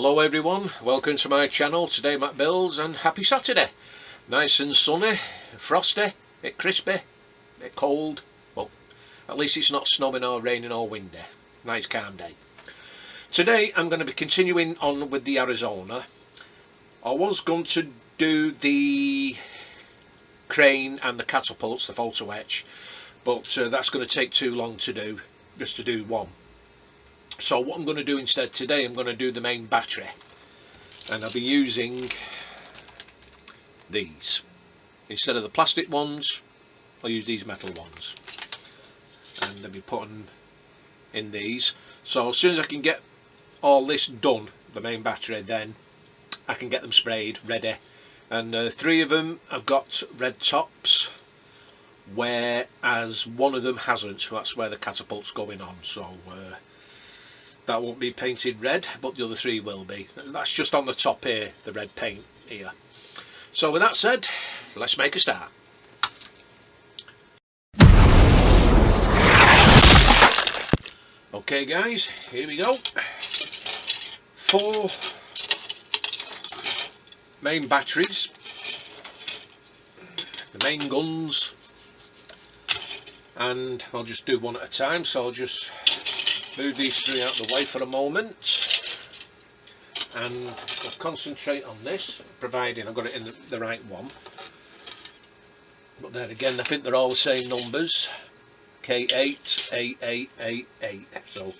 Hello everyone, welcome to my channel. Today Matt builds, and happy Saturday. Nice and sunny, frosty, a bit crispy, a bit cold. Well, at least it's not snowing or raining or windy. Nice calm day. Today I'm going to be continuing on with the Arizona. I was going to do the crane and the catapults, the photo etch, but that's going to take too long to do, just to do one. So what I'm going to do instead today, I'm going to do the main battery, and I'll be using these. Instead of the plastic ones, I'll use these metal ones, and I'll be putting in these. So as soon as I can get all this done, the main battery, then I can get them sprayed ready. And 3 of them have got red tops, whereas one of them hasn't. So that's where the catapult's going on. So that won't be painted red, but the other 3 will be. That's just on the top here, the red paint here. So with that said, let's make a start. Okay guys, here we go. 4 main batteries, the main guns, and I'll just do one at a time. So I'll just move these 3 out of the way for a moment, and I'll concentrate on this, providing I've got it in the right one. But then again, I think they're all the same numbers, K8, 8888.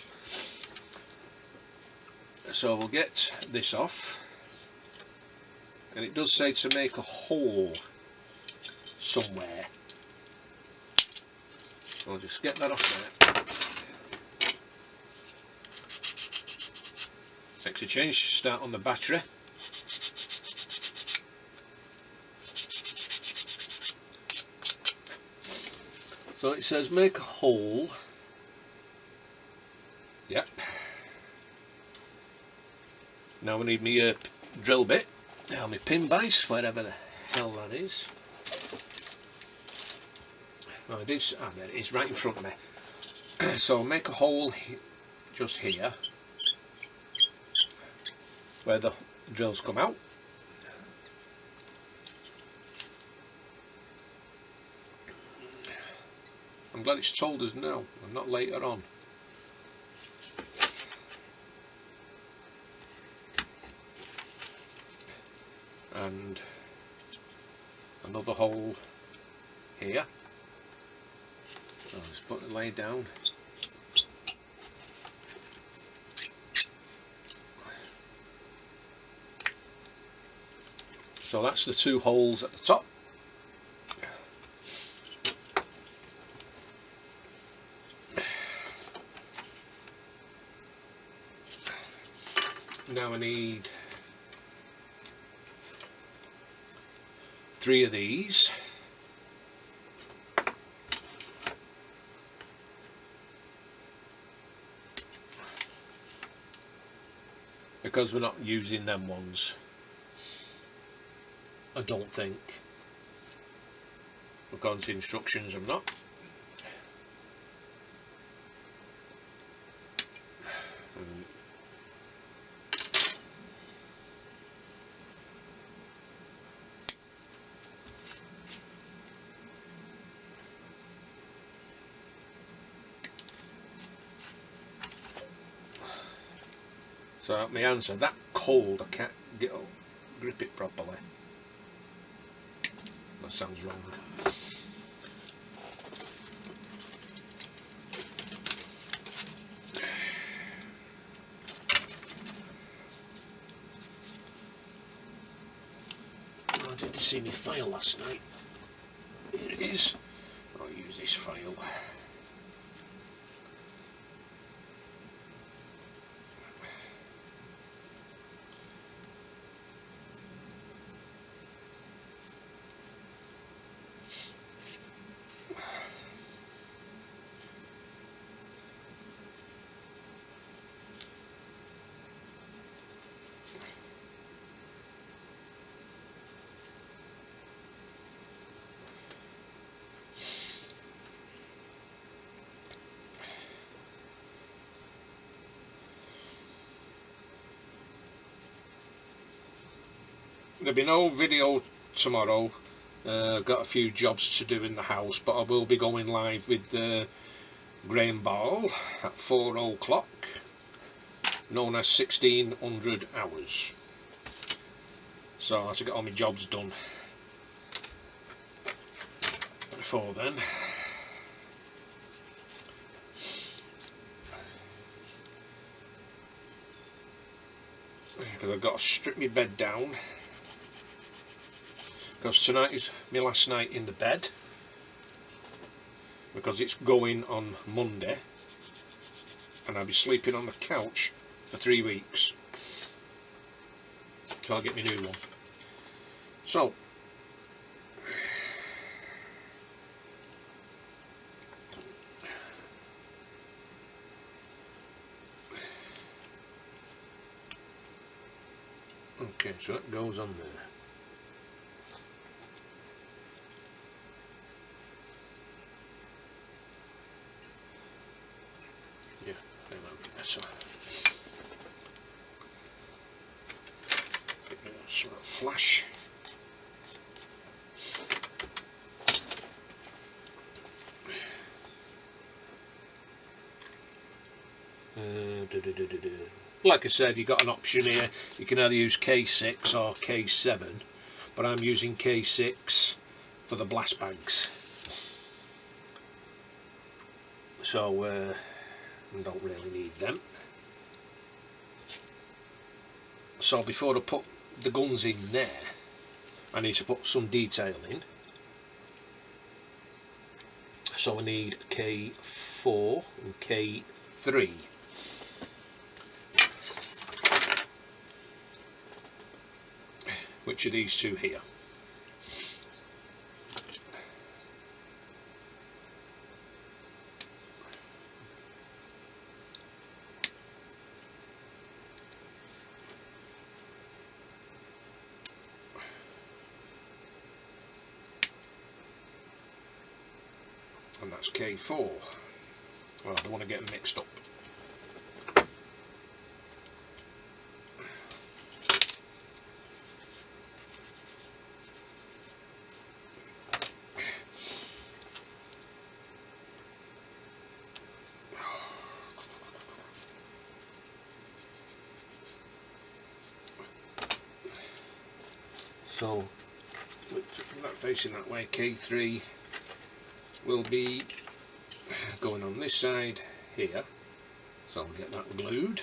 So we'll get this off, and it does say to make a hole somewhere. So I'll just get that off there. Makes a change, start on the battery. So it says make a hole. Yep. Now we need my drill bit, or my pin vise, wherever the hell that is. Oh, it is. Ah, there it is, right in front of me. So make a hole just here, where the drills come out. I'm glad it's told us now and not later on. And another hole here. I'll just put it laid down. So that's the 2 holes at the top. Now I need 3 of these. Because we're not using them ones, I don't think. According to instructions, I'm not. So my hands are that cold I can't grip it properly. That sounds wrong. Oh, did you see my file last night? Here it is. I'll use this file. there'll be no video tomorrow. I've got a few jobs to do in the house, but I will be going live with Graham Ball at 4 o'clock, known as 1600 hours. So I have to get all my jobs done before then. Because I've got to strip my bed down, because tonight is my last night in the bed, because it's going on Monday and I'll be sleeping on the couch for 3 weeks, so I'll get my new one. So okay, so that goes on there. Yeah, that might be better. Sort of flash. Like I said, you've got an option here. You can either use K6 or K7, but I'm using K6 for the blast bags, so I don't really need them. So before I put the guns in there, I need to put some detail in. So I need K4 and K3. Which are these two here? And that's K4. Well, I don't want to get them mixed up. So, with that facing that way, K3 will be going on this side here, so I'll get that glued.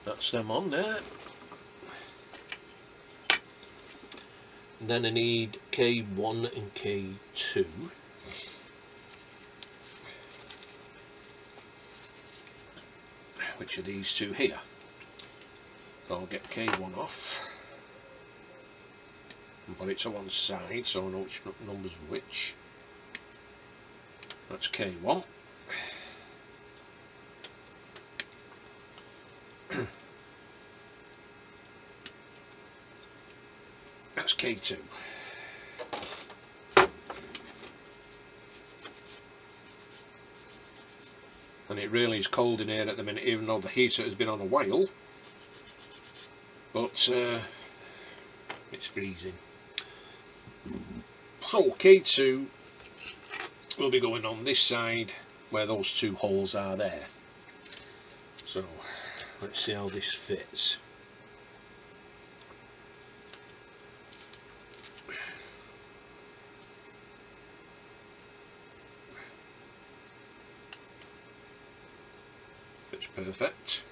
That's them on there. And then I need K1 and K2. Which are these two here. So I'll get K1 off and put it to one side so I know which number's which. That's K1. That's K2. And it really is cold in here at the minute, even though the heater has been on a while, but it's freezing. So K2 will be going on this side where those two holes are there. So let's see how this fits. Fits perfect.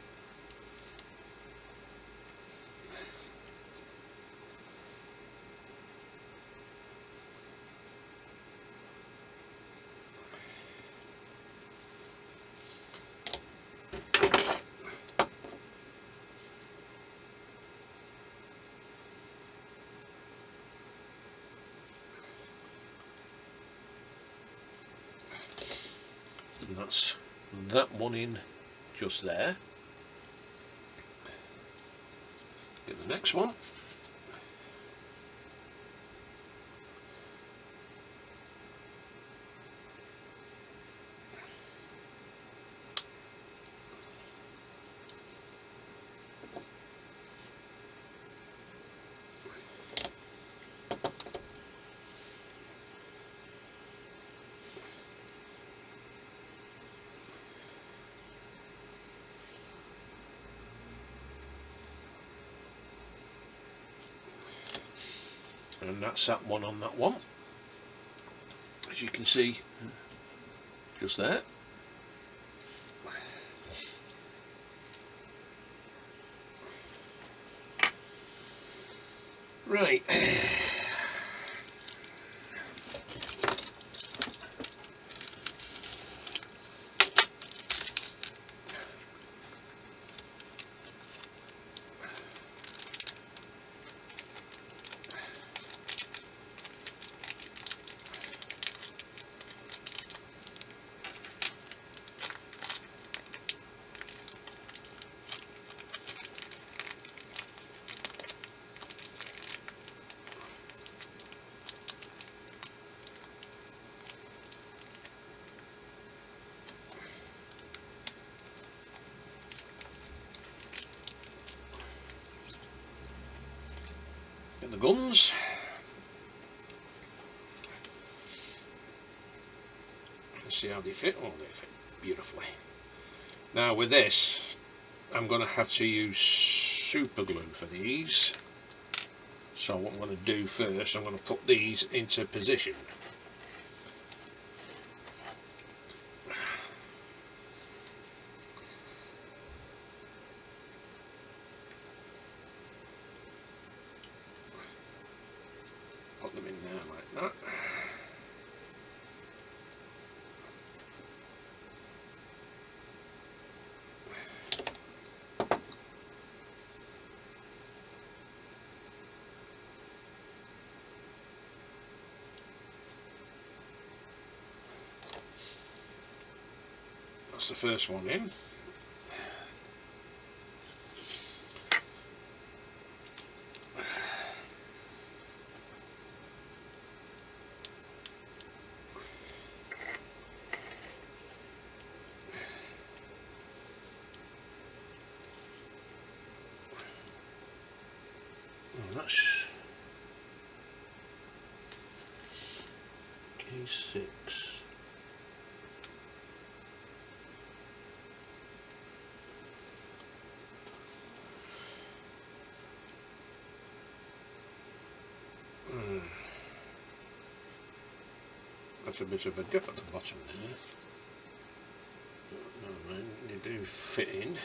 And that's that one in just there. Get the next one. And that's that one on that one, as you can see just there. Right. Get the guns. Let's see how they fit. Oh, they fit beautifully. Now with this, I'm going to have to use super glue for these. So what I'm going to do first, I'm going to put these into position. Put them in there like that. That's the first one in. That's K6. That's a bit of a gap at the bottom there. No, no, they do fit in.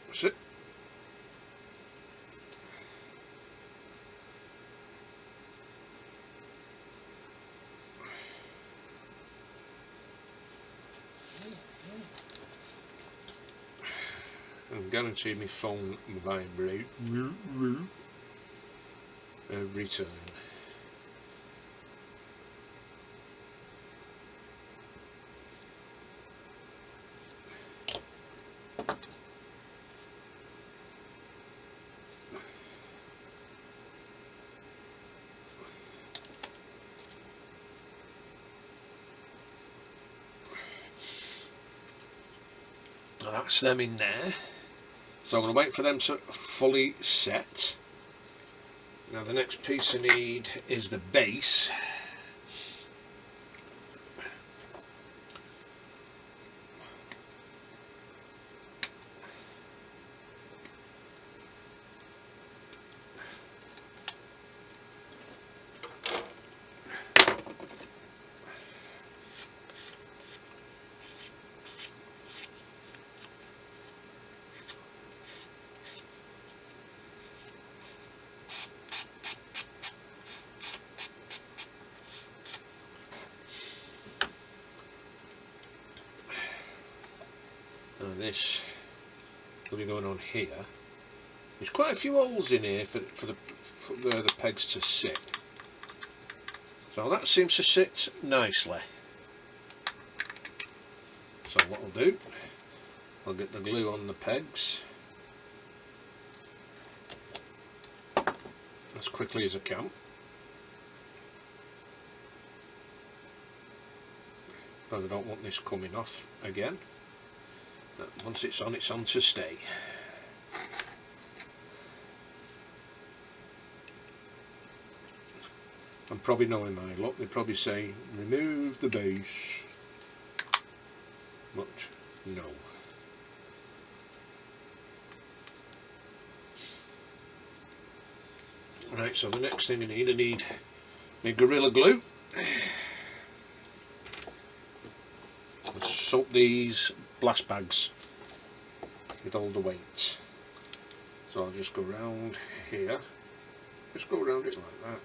That's it. And guarantee my phone vibrate every time. that's them in there. So I'm going to wait for them to fully set. Now the next piece I need is the base. Now this will be going on here. There's quite a few holes in here for the pegs to sit. So that seems to sit nicely. So what I'll do, I'll get the glue on the pegs as quickly as I can. But I don't want this coming off again. Once it's on to stay. I'm probably knowing my luck, they probably say remove the base, but no. Right, so the next thing I need my Gorilla Glue. Soak these blast bags with all the weights. So I'll just go around here, just go around it like that.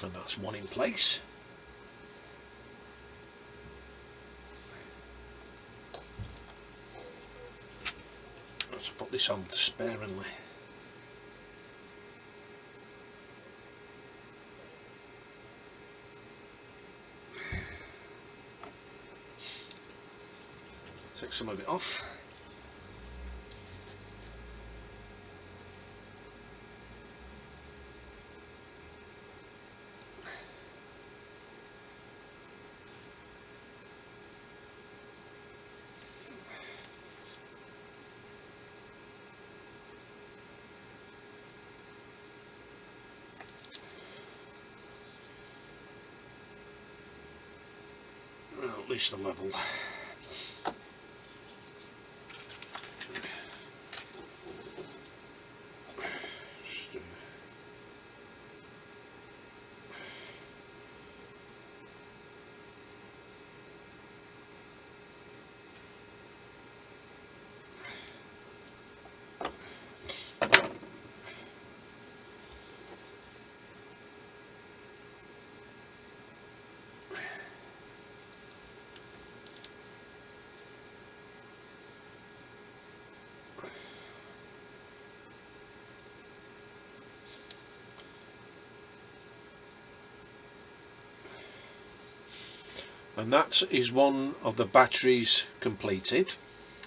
And that's one in place. Let's put this on sparingly. Take some of it off. Well, at least the level. And that is one of the batteries completed,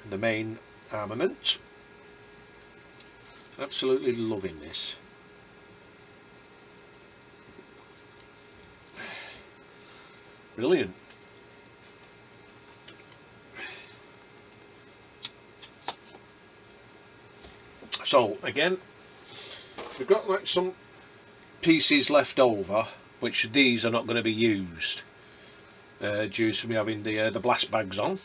the main armament. Absolutely loving this. Brilliant. So again, we've got like some pieces left over, which these are not going to be used. Due to me having the blast bags on,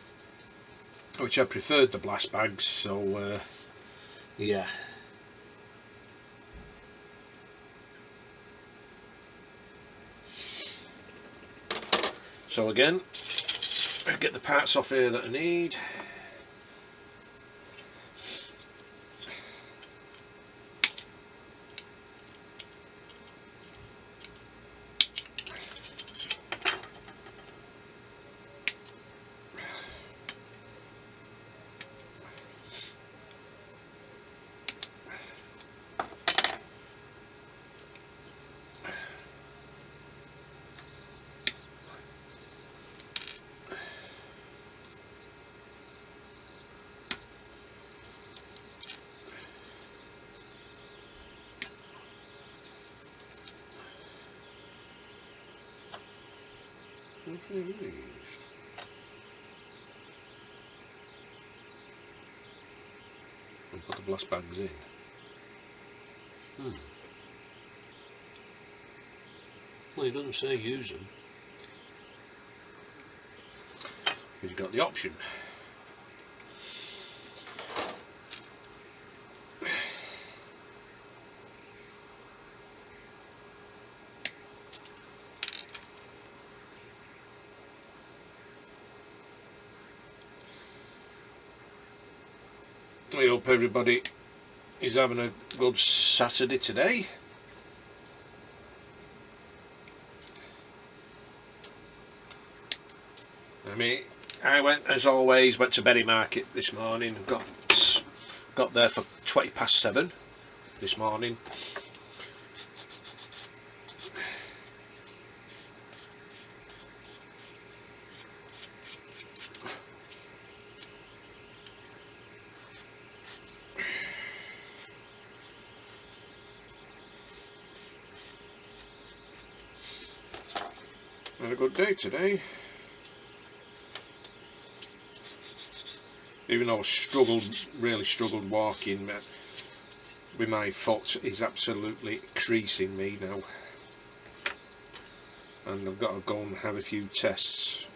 which I preferred the blast bags, so yeah. So again, I get the parts off here that I need. And put the blast bags in. Well, it doesn't say use them. You've got the option. I hope everybody is having a good Saturday today. I went, as always, went to Berry Market this morning. Got there for 7:20 this morning. Had a good day today. Even though I really struggled walking, with my foot is absolutely creasing me now. And I've got to go and have a few tests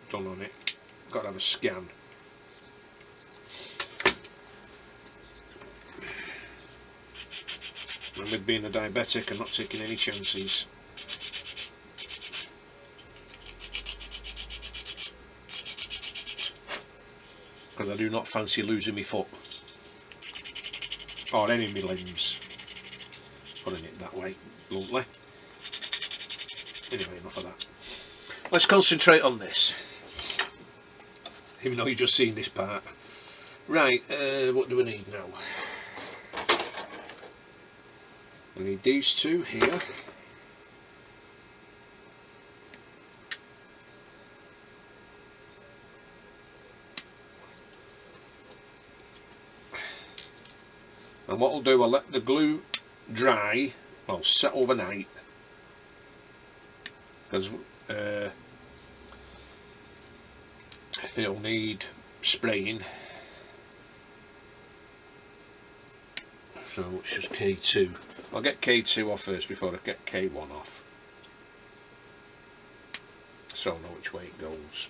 done on it. Got to have a scan. And with being a diabetic, I'm not taking any chances. Because I do not fancy losing my foot. Or any of my limbs. Putting it that way, bluntly. Anyway, enough of that. Let's concentrate on this. Even though you've just seen this part. Right, what do we need now? I need these two here. And what I'll do, I'll let the glue dry, well, set overnight, because they'll need spraying. So it's just K2. I'll get K2 off first before I get K1 off, so I know which way it goes.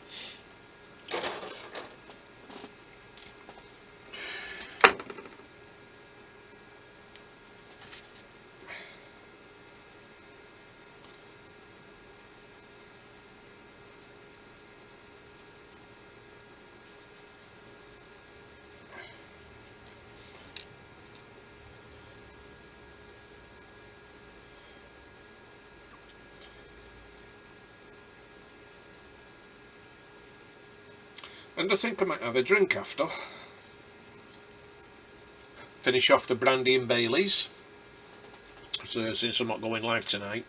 And I think I might have a drink after. Finish off the brandy and Baileys, so, since I'm not going live tonight.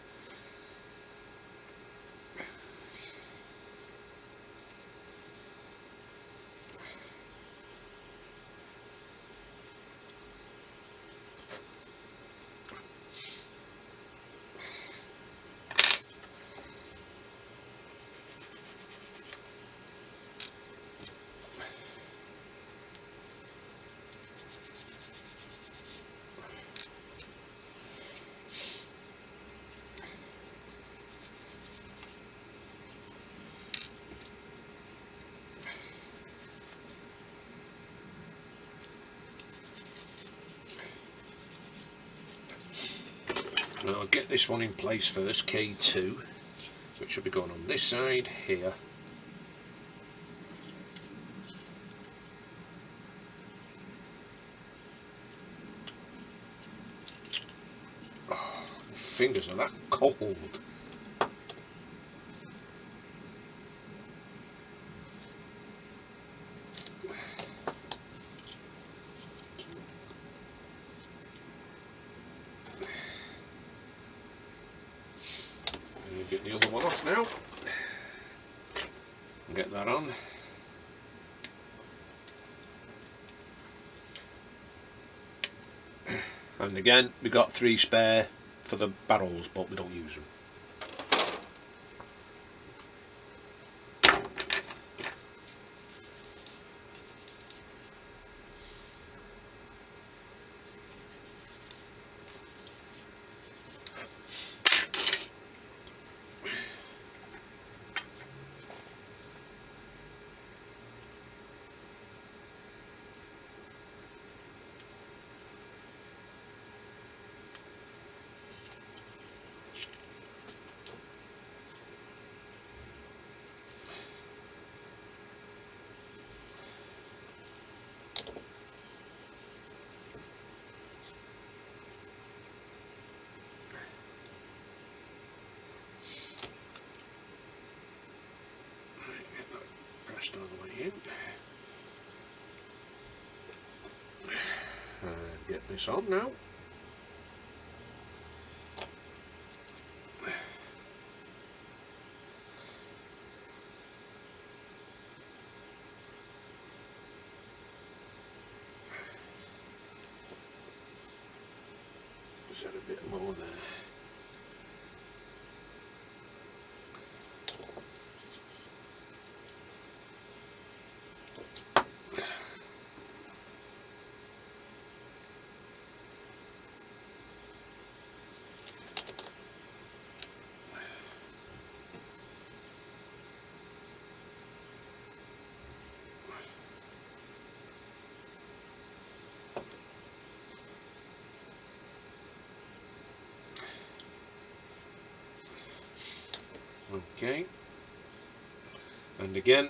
Now I'll get this one in place first, K2, which should be going on this side here. Oh, my fingers are that cold. Get the other one off now. Get that on. And again, we got 3 spare for the barrels, but we don't use them. rest all the way in. Get this on now. Is that a bit more there? Okay, and again,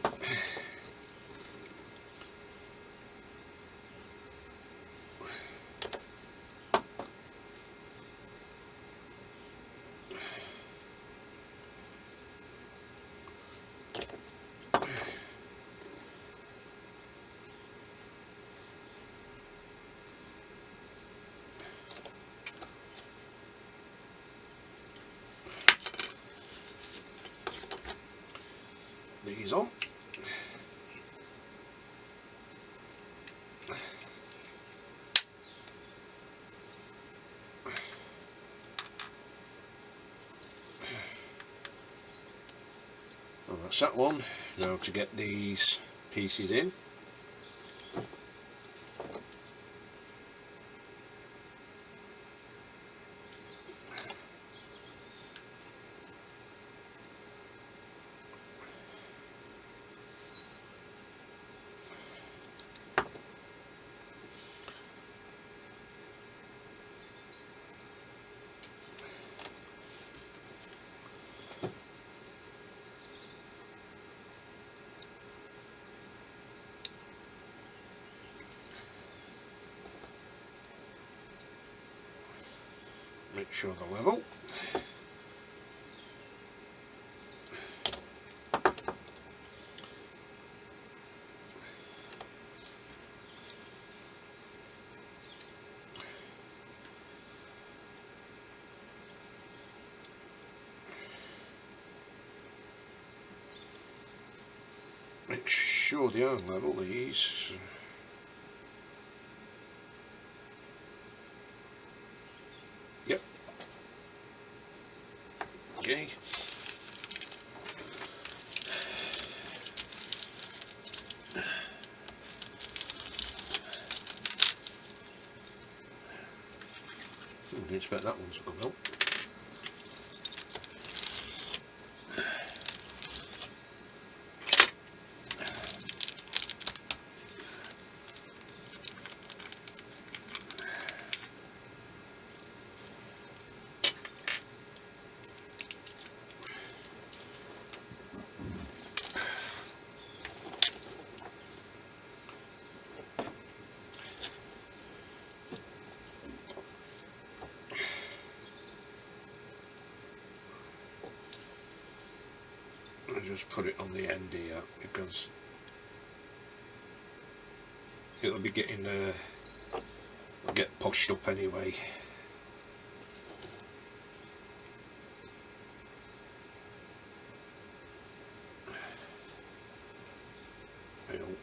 these on. Well, that's that one. Now to get these pieces in. Make sure they're level. Make sure they are level, these. Yep. Okay. Didn't expect that one to come out. I just put it on the end here because it'll be getting it'll get pushed up anyway. I hope.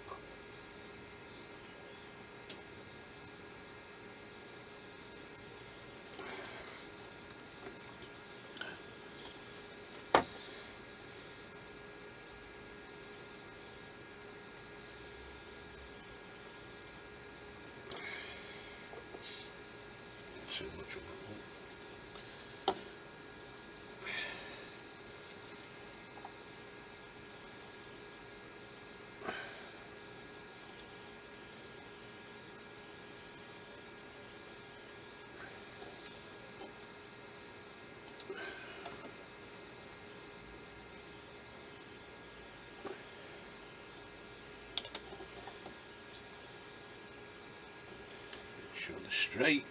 Too much of that one. Make sure they're straight.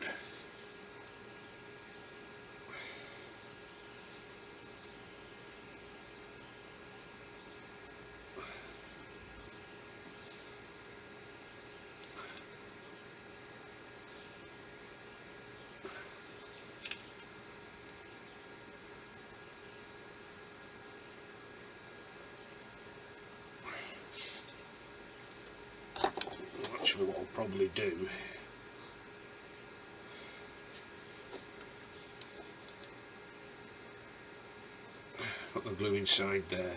actually what I'll probably do, put the glue inside there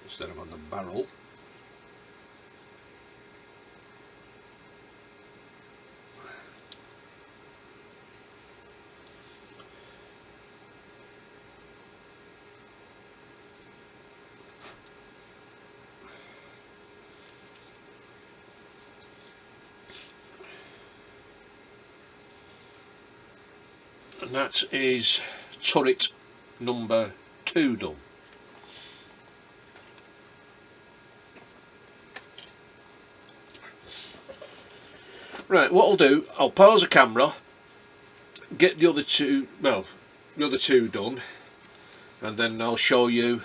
instead of on the barrel. And that is turret number 2 done. Right, what I'll do, I'll pause the camera, get the other two done, and then I'll show you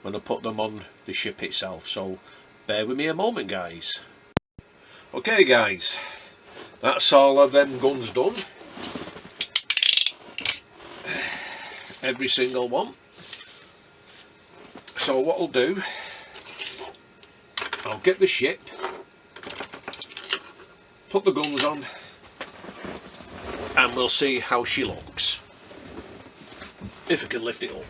when I put them on the ship itself. So bear with me a moment, guys. Okay guys, that's all of them guns done. Every single one. So what I'll do, I'll get the ship, put the guns on, and we'll see how she looks. If I can lift it up.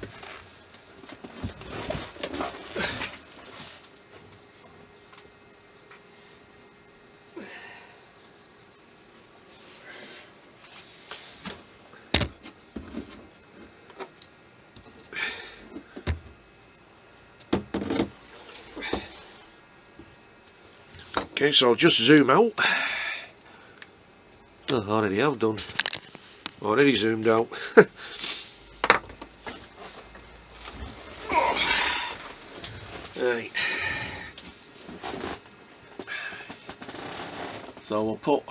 Okay, so I'll just zoom out. Oh, I already have done. Already zoomed out. Right. So we'll put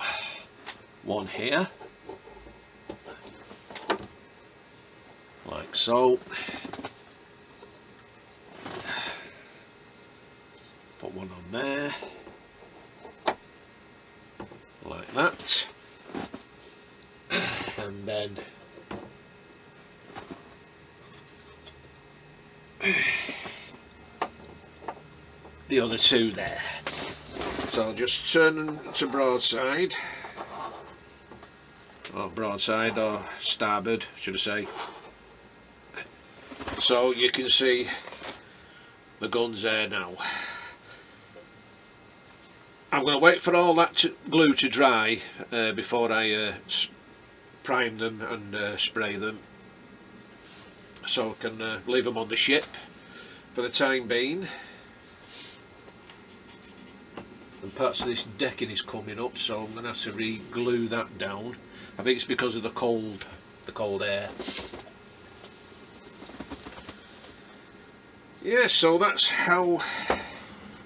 one here, like so. Put one on there, like that. And then the other two there. So I'll just turn them to broadside, or broadside or starboard should I say, so you can see the guns there now. I'm going to wait for all that glue to dry before I prime them and spray them, so I can leave them on the ship for the time being. And parts of this decking is coming up, so I'm going to have to re-glue that down. I think it's because of the cold air. Yeah, so that's how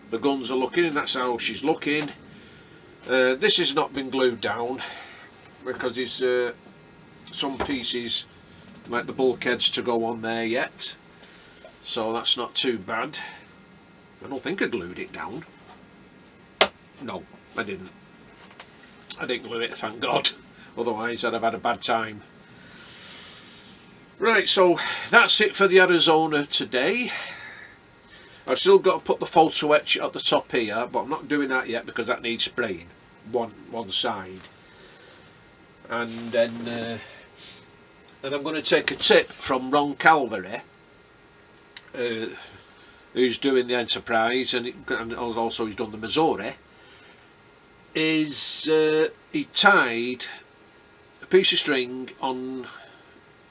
the guns are looking, and that's how she's looking. This has not been glued down because there's some pieces like the bulkheads to go on there yet, so that's not too bad. I don't think I glued it down. No, I didn't. I didn't glue it, thank God. Otherwise I'd have had a bad time. Right, so that's it for the Arizona today. I've still got to put the photo etch at the top here, but I'm not doing that yet because that needs spraying one side. And then I'm going to take a tip from Ron Calvary, who's doing the Enterprise, and also he's done the Missouri. Is he tied a piece of string on,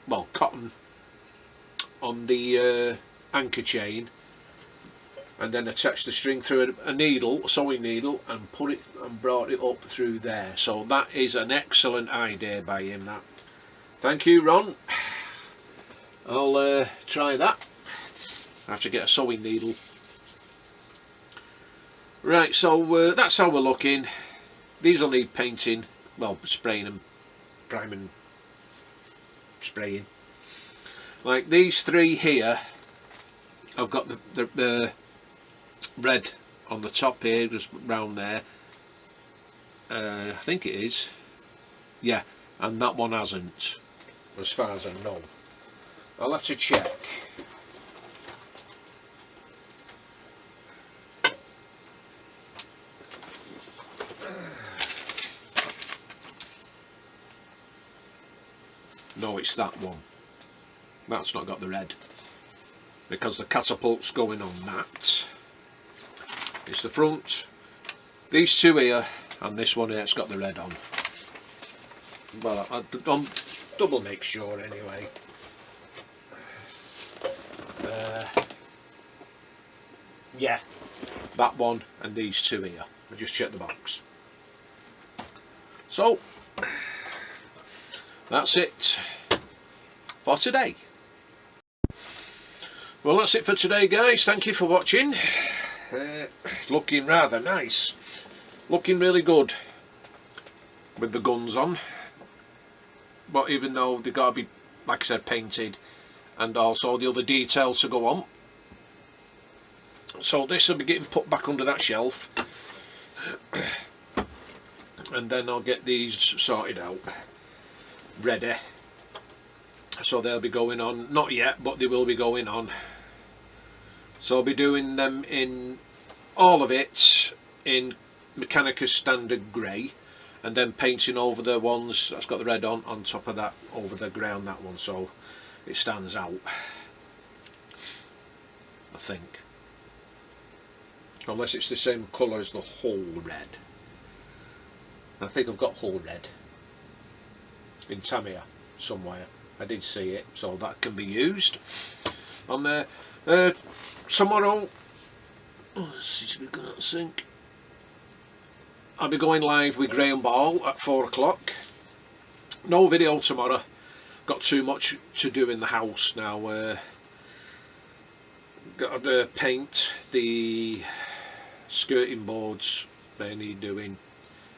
well, cotton on the anchor chain, and then attached the string through a needle, a sewing needle, and put it and brought it up through there. So that is an excellent idea by him. That. Thank you, Ron. I'll try that. I have to get a sewing needle. Right, so that's how we're looking. These will need painting, well, spraying and priming, spraying. Like these three here, I've got the red on the top here, just round there. I think it is. Yeah, and that one hasn't, as far as I know. I'll have to check. it's that one. That's not got the red, because the catapult's going on that. It's the front, these two here, and this one here, it's got the red on. Well, I'll double make sure anyway. Yeah, that one and these two here. I just checked the box. So that's it for today. Well, that's it for today, guys. Thank you for watching. It's looking rather nice, looking really good with the guns on, but even though they've got to be, like I said, painted, and also the other details to go on. So this will be getting put back under that shelf, and then I'll get these sorted out, ready. So they'll be going on, not yet, but they will be going on. So I'll be doing them in, all of it in Mechanicus standard grey, and then painting over the ones that's got the red on top of that, over the ground, that one, so it stands out, I think. Unless it's the same colour as the whole red. I think I've got whole red in Tamiya somewhere. I did see it, so that can be used on there. Tomorrow, let's see, should we go out sync? I'll be going live with Graham Ball at 4 o'clock. No video tomorrow. Got too much to do in the house now. Got to paint the skirting boards, they need doing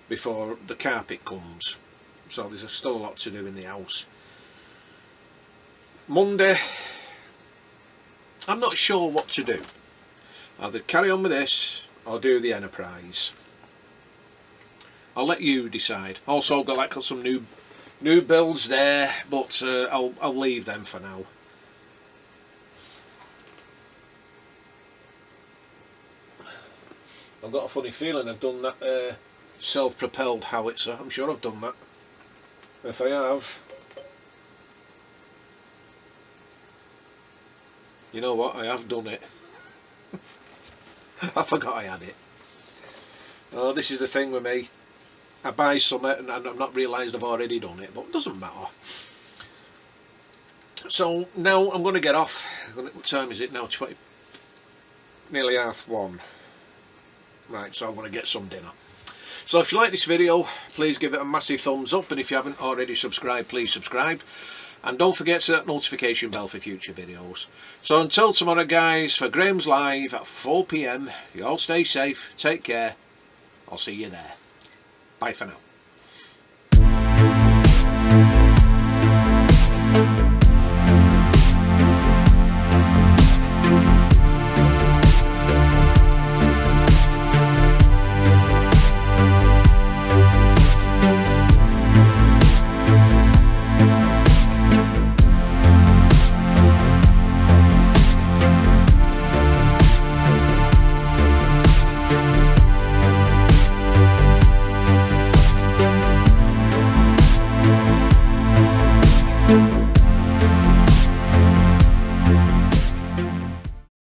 before the carpet comes, so there's still a lot to do in the house. Monday, I'm not sure what to do. Either carry on with this or do the Enterprise. I'll let you decide. Also got like some new builds there, but I'll leave them for now. I've got a funny feeling I've done that self-propelled howitzer. I'm sure I've done that. If I have, you know what, I have done it. I forgot I had it. Oh, this is the thing with me. I buy something and I've not realised I've already done it, but it doesn't matter. So now I'm going to get off. What time is it now? Nearly 1:30. Right, so I'm going to get some dinner. So if you like this video, please give it a massive thumbs up, and if you haven't already subscribed, please subscribe, and don't forget to hit that notification bell for future videos. So until tomorrow, guys, for Graham's Live at 4 PM, you all stay safe, take care, I'll see you there. Bye for now.